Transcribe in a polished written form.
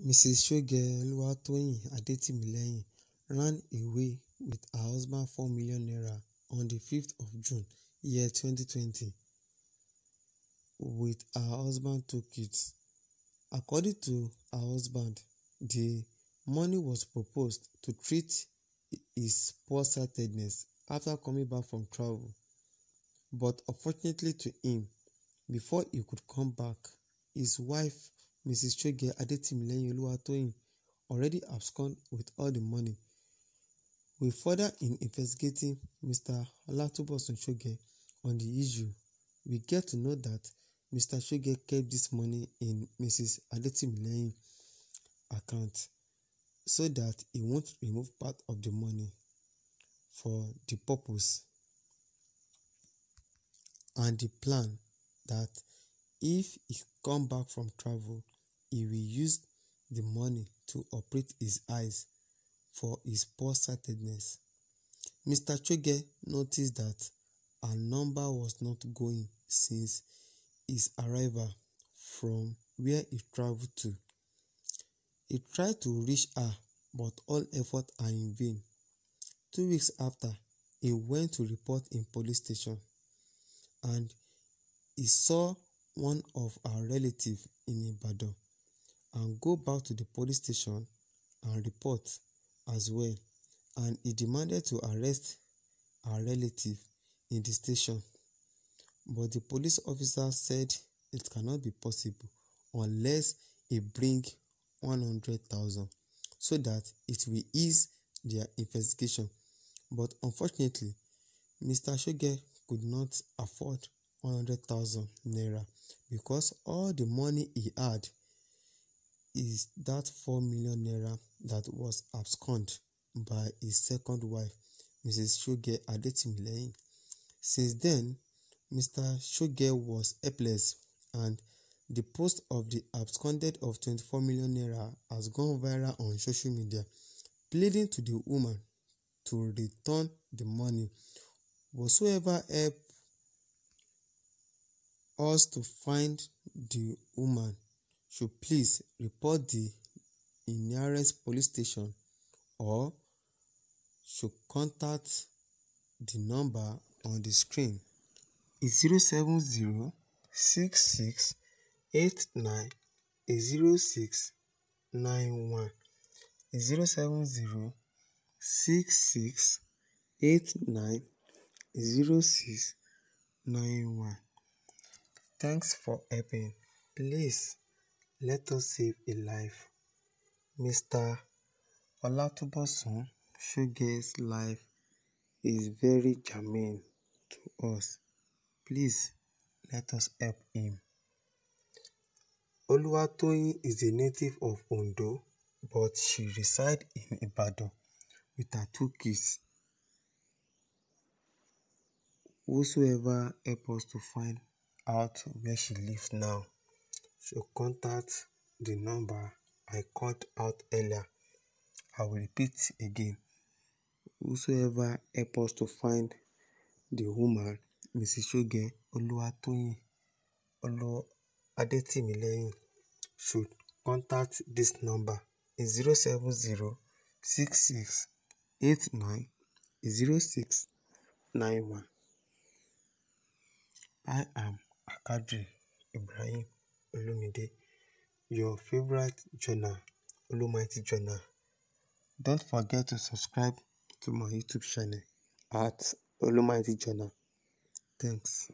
Mrs. Shoge Oluwatoyin Adetimilehin ran away with her husband #4 million on the 5th of June, year 2020, with her husband 2 kids. According to her husband, the money was proposed to treat his poor-sightedness after coming back from travel. But unfortunately to him, before he could come back, his wife, Mrs. Shoge Adetimilehin Oluwatoyin, already absconded with all the money. We further in investigating Mr. Olatubosun Shoge on the issue, we get to know that Mr. Shoge kept this money in Mrs. Adetimilehin's account so that he won't remove part of the money for the purpose and the plan that if he come back from travel, he will use the money to operate his eyes for his poor-sightedness. Mr. Shoge noticed that her number was not going since his arrival from where he traveled to. He tried to reach her, but all efforts are in vain. 2 weeks after, he went to report in police station, and he saw one of our relatives in Ibadan and go back to the police station and report as well, and he demanded to arrest our relative in the station. But the police officer said it cannot be possible unless he bring 100,000 so that it will ease their investigation. But unfortunately, Mr. Shoge could not afford 100,000 naira because all the money he had is that 4 million naira that was absconded by his second wife, Mrs. Shoge Adetimilehin. Since then, Mr. Shoge was helpless, and the post of the absconded of 24 million naira has gone viral on social media, pleading to the woman to return the money. Whosoever help us to find the woman should please report the nearest police station or should contact the number on the screen. It's 070 66 89 06 91. It's 070 66 89 06 91. Thanks for helping. Please let us save a life. Mr. Olatubosun Shoge's life is very germane to us. Please let us help him. Oluwatoyin is a native of Ondo, but she resides in Ibadan with her 2 kids. Whosoever help us to find out where she lives now should contact the number I called out earlier. I will repeat again. Whosoever help us to find the woman, Mrs. Shoge Oluwatoyin Adetimilehin, should contact this number in 070 66 89 06 91. I am Akadri Ibrahim Olumide, your favorite journal, Olumighty Journal. Don't forget to subscribe to my YouTube channel at Olumighty Journal. Thanks.